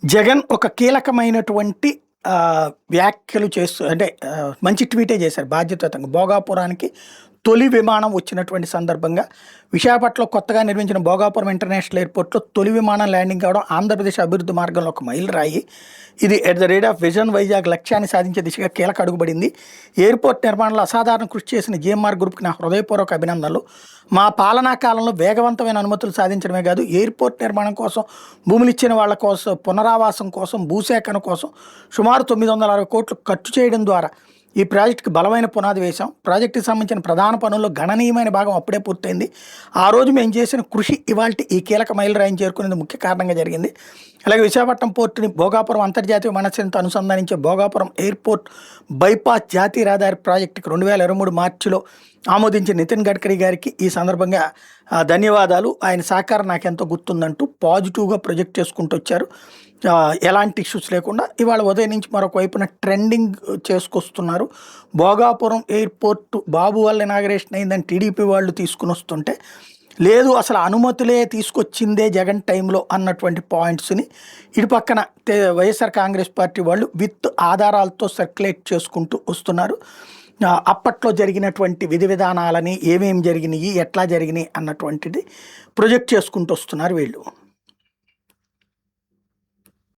జగన్ ఒక కీలకమైనటువంటి వ్యాఖ్యలు చేస్తూ అంటే మంచి ట్వీటే చేశారు బాధ్యతాయుతంగా. భోగాపురానికి తొలి విమానం వచ్చినటువంటి సందర్భంగా విశాఖపట్నంలో కొత్తగా నిర్మించిన భోగాపురం ఇంటర్నేషనల్ ఎయిర్పోర్ట్‌లో తొలి విమానం ల్యాండింగ్ కావడం ఆంధ్రప్రదేశ్ అభివృద్ధి మార్గంలో ఒక మైలురాయి. ఇది at the rate of vision Vizag లక్ష్యాన్ని సాధించే దిశగా కీలక అడుగుబడింది. ఎయిర్పోర్ట్ నిర్మాణంలో అసాధారణ కృషి చేసిన జీఎంఆర్ గ్రూప్‌కి నా హృదయపూర్వక అభినందనలు. మా పాలనా కాలంలో వేగవంతమైన అనుమతులు సాధించడమే కాదు, ఎయిర్పోర్ట్ నిర్మాణం కోసం భూములు ఇచ్చిన వాళ్ళ కోసం, పునరావాసం కోసం, భూసేకరణ కోసం సుమారు 960 కోట్లు ఖర్చు చేయడం ద్వారా ఈ ప్రాజెక్టుకి బలమైన పునాది వేశాం. ప్రాజెక్టుకి సంబంధించిన ప్రధాన పనుల్లో గణనీయమైన భాగం అప్పుడే పూర్తయింది. ఆ రోజు మేము చేసిన కృషి ఇవాల్టి ఈ కీలక మైలురాయిని చేరుకునేందుకు ముఖ్య కారణంగా జరిగింది. అలాగే విశాఖపట్నం పోర్టుని భోగాపురం అంతర్జాతీయ విమానాశ్రయంతో అనుసంధానించే భోగాపురం ఎయిర్పోర్ట్ బైపాస్ జాతీయ రహదారి ప్రాజెక్టుకి 2023 మార్చిలో ఆమోదించిన నితిన్ గడ్కరీ గారికి ఈ సందర్భంగా ధన్యవాదాలు. ఆయన సహకారం నాకెంతో గుర్తుందంటూ పాజిటివ్గా ప్రొజెక్ట్ చేసుకుంటూ వచ్చారు. ఎలాంటి ఇష్యూస్ లేకుండా ఇవాళ ఉదయం నుంచి మరొక వైపున ట్రెండింగ్ చేసుకొస్తున్నారు. భోగాపురం ఎయిర్పోర్ట్ బాబు వల్ల ఇనాగరేషన్ అయిందని టీడీపీ వాళ్ళు తీసుకుని వస్తుంటే, లేదు అసలు అనుమతులే తీసుకొచ్చిందే జగన్ టైంలో అన్నటువంటి పాయింట్స్ని ఇటు పక్కన వైఎస్ఆర్ కాంగ్రెస్ పార్టీ వాళ్ళు విత్ ఆధారాలతో సర్క్యులేట్ చేసుకుంటూ వస్తున్నారు. అప్పట్లో జరిగినటువంటి విధి విధానాలని, ఏమేమి జరిగినాయి, ఎట్లా జరిగినాయి అన్నటువంటిది ప్రొజెక్ట్ చేసుకుంటూ వస్తున్నారు వీళ్ళు.